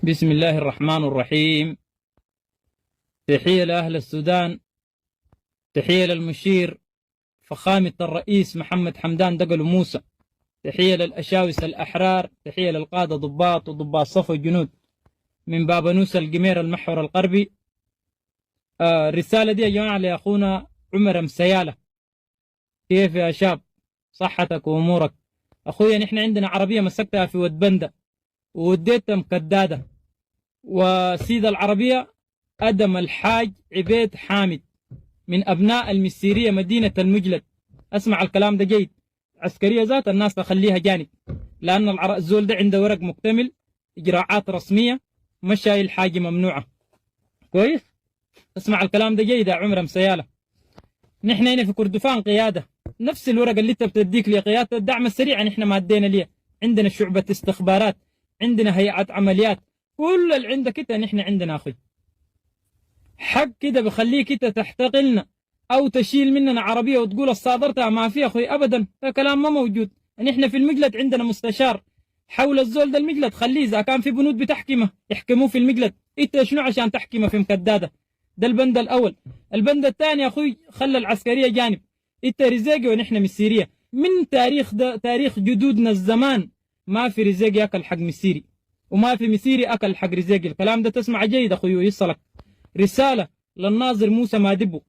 بسم الله الرحمن الرحيم. تحية لأهل السودان، تحية للمشير فخامة الرئيس محمد حمدان دقل موسى، تحية للأشاوس الأحرار، تحية للقادة ضباط وضباط صف الجنود من بابنوس القمير المحور الغربي. الرسالة دي يا جماعة لأخونا عمر مسيالة. كيف يا شاب؟ صحتك وأمورك؟ أخويا نحن عندنا عربية مسكتها في ودبندة ووديتها مكدادة، وسيد العربية أدم الحاج عبيد حامد من أبناء المسيرية مدينة المجلد. أسمع الكلام ده جيد. عسكرية ذات الناس تخليها جانب، لأن الزول ده عنده ورق مكتمل، إجراءات رسمية، مش شايل حاجة ممنوعة. كويس؟ اسمع الكلام ده جيد يا عمر مسيالة. نحن هنا في كردفان قيادة، نفس الورقة اللي انت بتديك لقيادة الدعم السريع نحن ما ادينا ليها. عندنا شعبة استخبارات، عندنا هيئات عمليات، كل اللي عندك انت نحن عندنا اخوي. حق كده بخليك انت تحتقلنا او تشيل مننا عربيه وتقول الصادرتها ما في اخوي، ابدا، ده كلام ما موجود. نحن في المجلد عندنا مستشار حول الزول ده المجلد، خليه اذا كان في بنود بتحكمه يحكموه في المجلد. انت شنو عشان تحكمه في مكداده؟ ده البند الاول. البند الثاني يا اخوي، خلى العسكريه جانب. انت رزاقي ونحن مسيريه. من تاريخ ده تاريخ جدودنا الزمان ما في رزاقي اكل حق مسيري، وما في مسيري اكل حق رزاقي. الكلام ده تسمع جيد اخوي ويصلك. رسالة للناظر موسى مادبو،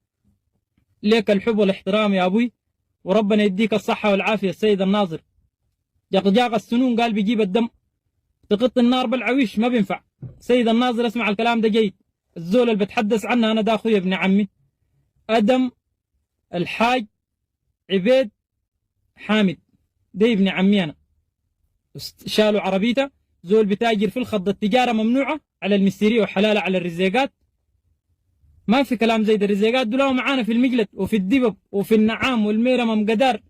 ليك الحب والاحترام يا أبوي، وربنا يديك الصحة والعافية. السيد الناظر جاق السنون قال بيجيب الدم، تقط النار بالعويش ما بينفع. سيد الناظر اسمع الكلام ده جيد. الزول اللي بتحدث عنه أنا ده أخوي ابن عمي أدم الحاج عبيد حامد، ده ابن عمي أنا. شالوا عربيته، زول بتاجر في الخط، التجارة ممنوعة على المسيرية وحلالة على الرزيقات. ما في كلام زي ده. الرزيقات دول معانا في المجلد وفي الدبب وفي النعام والميرم قدار.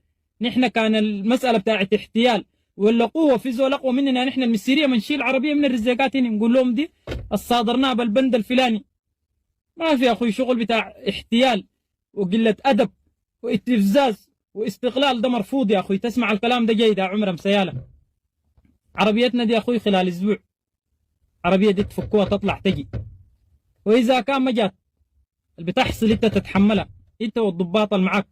نحن كان المسألة بتاعت احتيال ولا قوة، في زول أقوى مننا نحن المسيرية منشيل عربية من الرزيقات هنا نقول لهم دي الصادرناها بالبند الفلاني. ما في أخوي شغل بتاع احتيال وقلة أدب واستفزاز واستقلال، ده مرفوض يا أخوي. تسمع الكلام ده جيد يا عمر مسيالة. عربيتنا دي أخوي خلال أسبوع عربية دي تفكوها تطلع تجي، وإذا كان ما جات اللي بتحصل انت تتحملها انت والضباط اللي معاك.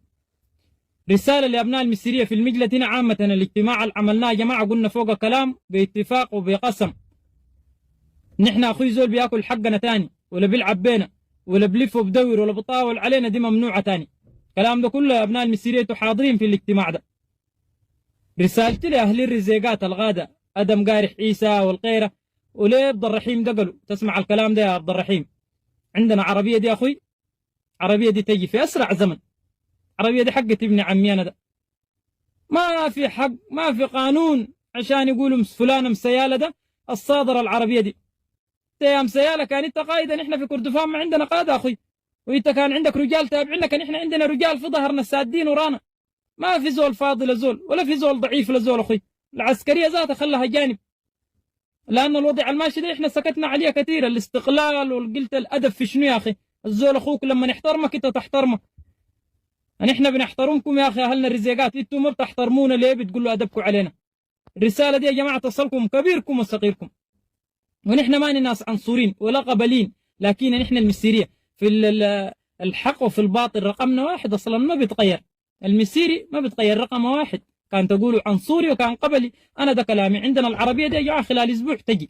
رساله لابناء المسيريه في المجلد هنا عامه، الاجتماع اللي عملناه يا جماعه قلنا فوق كلام باتفاق وبقسم. نحن اخوي زول بياكل حقنا تاني ولا بيلعب بينا ولا بلف وبدور ولا بطاول علينا، دي ممنوعه تاني. الكلام ده كله يا ابناء المسيريه حاضرين في الاجتماع ده. رسالتي لاهل الرزيقات الغاده ادم قارح عيسى والقيره وليه عبد الرحيم دقلوا. تسمع الكلام ده يا عبد الرحيم. عندنا عربيه دي اخوي، عربية دي تجي في أسرع زمن. عربية دي حقت ابن عمي أنا ده. ما في حق، ما في قانون عشان يقولوا فلان مسيالة ده الصادر العربية دي. انت يا مسيالة كان انت قائدا، نحن في كردفان ما عندنا قادة أخوي، وانت كان عندك رجال تابعينك، كان نحن عندنا رجال في ظهرنا السادين ورانا. ما في زول فاضي لزول ولا في زول ضعيف لزول أخوي. العسكرية ذاتها خلها جانب، لأن الوضع الماشي ده احنا سكتنا عليه كثير. الاستقلال والقلة الأدب في شنو يا أخي؟ الزول أخوك لما نحترمك انت تحترمه. نحن بنحترمكم يا اخي اهلنا الرزيقات، انتم ما بتحترمونا ليه؟ بتقولوا ادبكم علينا. الرساله دي يا جماعه تصلكم كبيركم وصغيركم، ونحن ما ناس عنصرين ولا قبلين، لكن نحن المسيريه في الحق وفي الباطل رقمنا واحد اصلا ما بيتغير. المسيري ما بيتغير، رقم واحد. كان تقولوا عنصري وكان قبلي، انا ده كلامي. عندنا العربيه دي يا جماعه خلال اسبوع تجي،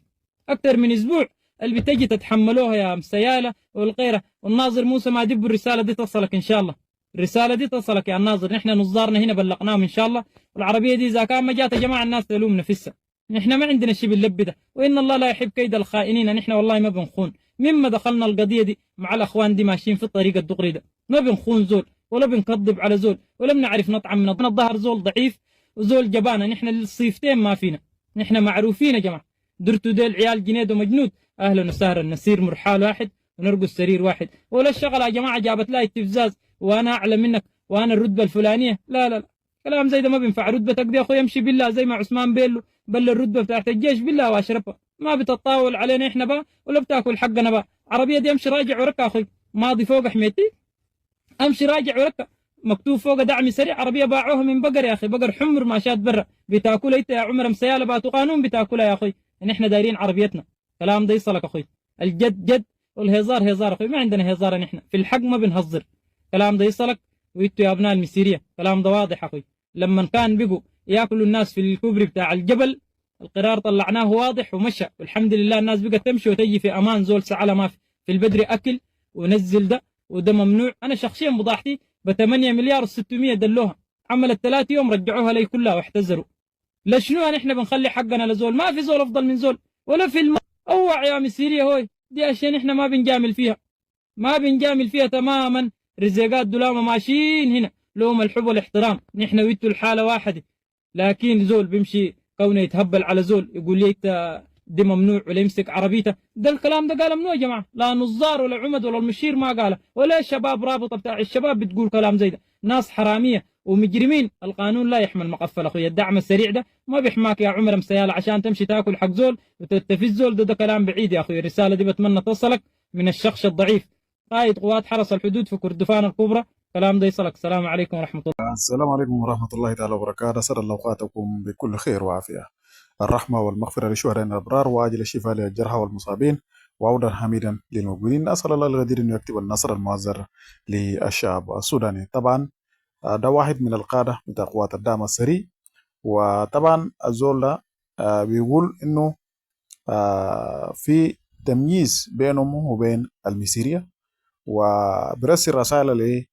اكثر من اسبوع اللي بتجي تتحملوها يا مسياله والغيره. والناظر موسى ما دب الرساله دي تصلك ان شاء الله. الرساله دي تصلك يا الناظر. نحن نصدارنا هنا بلغناهم ان شاء الله. والعربيه دي اذا كان ما جات يا جماعه الناس تلوم نفسها. نحن ما عندنا شيء باللب ده، وان الله لا يحب كيد الخائنين. نحن والله ما بنخون. مما دخلنا القضيه دي مع الاخوان دي ماشيين في الطريق الدغري ده، ما بنخون زول ولا بنكذب على زول ولا بنعرف نطعم من الظهر زول ضعيف وزول جبانه. نحن الصيفتين ما فينا، نحن معروفين يا جماعه. درتوا ديل عيال جنيد ومجنود، اهلا وسهلا، نسير مرحال واحد ونرقص سرير واحد. ولا الشغله يا جماعه جابت لها استفزاز وانا اعلى منك وانا الرتبه الفلانيه. لا لا لا، كلام زي ده ما بينفع. رتبتك دي يا اخوي امشي بالله زي ما عثمان بيلو بل الرتبه بتاعت الجيش بالله واشربها. ما بتطاول علينا احنا بقى ولا بتاكل حقنا بقى. عربيه دي امشي راجع وركع اخوي، ماضي فوق حميتي، امشي راجع وركع. مكتوب فوق دعم سريع. عربيه باعوها من بقر يا اخي، بقر حمر ماشات برا بتاكلها. انت يا عمر مسياله باتوا قانون بتاكلها يا اخوي. نحن دايرين عربيتنا. كلام ده يصلك أخوي. الجد جد والهزار هزار أخوي، ما عندنا هزار نحن في الحق ما بنهزر. كلام ده يصلك. وإنتوا يا أبناء المسيرية كلام ده واضح أخوي. لما كان بقوا ياكلوا الناس في الكوبري بتاع الجبل، القرار طلعناه واضح ومشى، والحمد لله الناس بقت تمشي وتجي في أمان. زول سعى ما في البدري أكل ونزل ده وده ممنوع. أنا شخصيا بضاعتي ب 8 مليار و600 دلوها، عملت 3 يوم رجعوها لي كلها واحتزروا. لشنو نحن بنخلي حقنا لزول؟ ما في زول افضل من زول ولا في اوعى يا مسيرية هوي. دي اشياء نحن ما بنجامل فيها، ما بنجامل فيها تماما. رزيقات دولامة ماشيين هنا لهم الحب والاحترام، نحن ويتوا الحالة واحدة. لكن زول بيمشي كونه يتهبل على زول يقول لي انت دي ممنوع ولا يمسك عربيته، ده الكلام ده قال ممنوع يا جماعه. لا نظار ولا عمد ولا المشير ما قاله، ولا الشباب رابطه بتاع الشباب بتقول كلام زي ده. ناس حراميه ومجرمين، القانون لا يحمل مقفل اخويا. الدعم السريع ده ما بيحماك يا عمر مسيالة عشان تمشي تاكل حق زول وتتفز زول. ده كلام بعيد يا اخوي. الرساله دي بتمنى توصلك من الشخص الضعيف قائد قوات حرس الحدود في كردفان الكبرى. كلام ده يصلك. السلام عليكم ورحمه الله. السلام عليكم ورحمة الله تعالى وبركاته. أسعد الله أوقاتكم بكل خير وعافية. الرحمة والمغفرة لشهدائنا الأبرار، وعاجل الشفاء للجرحى والمصابين، وعودا حميدا للمقبلين. أسأل الله القدير أن يكتب النصر المؤزر للشعب السوداني. طبعا ده واحد من القادة بتاع قوات الدعم السريع. وطبعا الزول ده بيقول إنه في تمييز بينهم وبين الميسيريا، وبرسل رسالة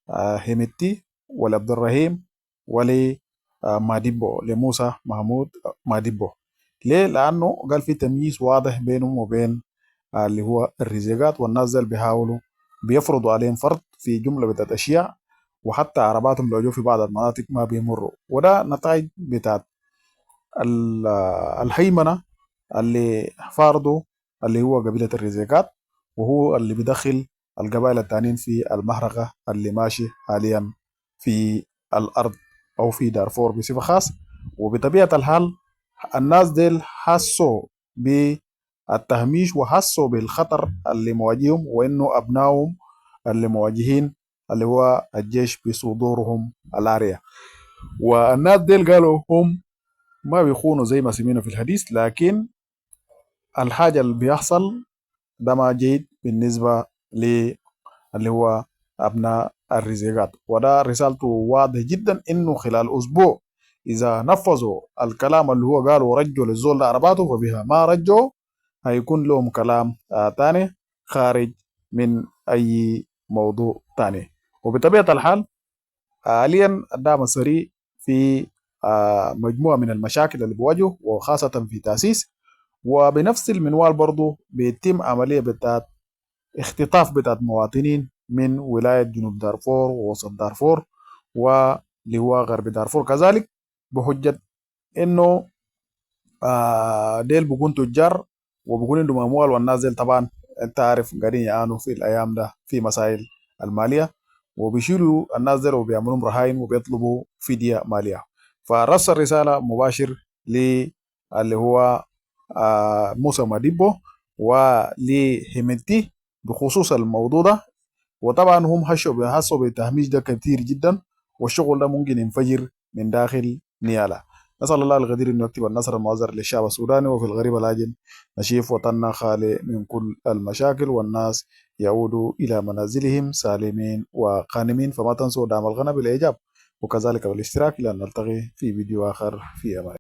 لهيمتي ولعبد الرحيم ولماديبو، لموسى محمود ماديبو. ليه؟ لأنه قال في تمييز واضح بينهم وبين اللي هو الرزيقات، والناس دول بيحاولوا بيفرضوا عليهم فرض في جملة بتاعت أشياء، وحتى عرباتهم لو جو في بعض المناطق ما بيمروا. وده نتائج بتاعت الهيمنة اللي فرضوا اللي هو قبيلة الرزيقات، وهو اللي بيدخل القبائل التانيين في المحرقة اللي ماشي حاليا في الأرض أو في دارفور بصفة خاص. وبطبيعة الحال الناس ديل حسوا بالتهميش وحسوا بالخطر اللي مواجههم، وإنه أبنائهم اللي مواجهين اللي هو الجيش بصدورهم العارية. والناس ديل قالوا هم ما بيخونوا زي ما سمينا في الحديث، لكن الحاجة اللي بيحصل ده ما جيد بالنسبة اللي هو أبناء الرزيقات. وده رسالته واضح جدا إنه خلال أسبوع إذا نفذوا الكلام اللي هو قاله ورجعوا للزول ده عرباته، فبها ما رجعوا هيكون لهم كلام تاني خارج من أي موضوع تاني. وبطبيعة الحال حاليا الدعم السريع في مجموعة من المشاكل اللي بيواجهه، وخاصة في تأسيس. وبنفس المنوال برضو بيتم عملية بتاعت اختطاف بتاعت مواطنين من ولاية جنوب دارفور ووسط دارفور واللي هو غرب دارفور كذلك، بحجة انه ديل بيكون تجار وبيكون عندهم اموال، والناس ديل طبعا انت عارف قاعدين يعانوا في الايام ده في مسائل الماليه، وبيشيلوا الناس ديل وبيعملوا رهائن وبيطلبوا فديه ماليه. فرسل رساله مباشر اللي هو موسى ماديبو ولهيمنتي بخصوص الموضوع ده. وطبعا هم حسوا بالتهميش ده كتير جدا، والشغل ده ممكن ينفجر من داخل نيالا. نسأل الله القدير انه يكتب النصر المؤزر للشعب السوداني، وفي الغريب العاجل نشيف وطننا خالي من كل المشاكل، والناس يعودوا الى منازلهم سالمين وغانمين. فما تنسوا دعم القناة بالاعجاب وكذلك بالاشتراك، الى ان نلتقي في فيديو اخر في امان.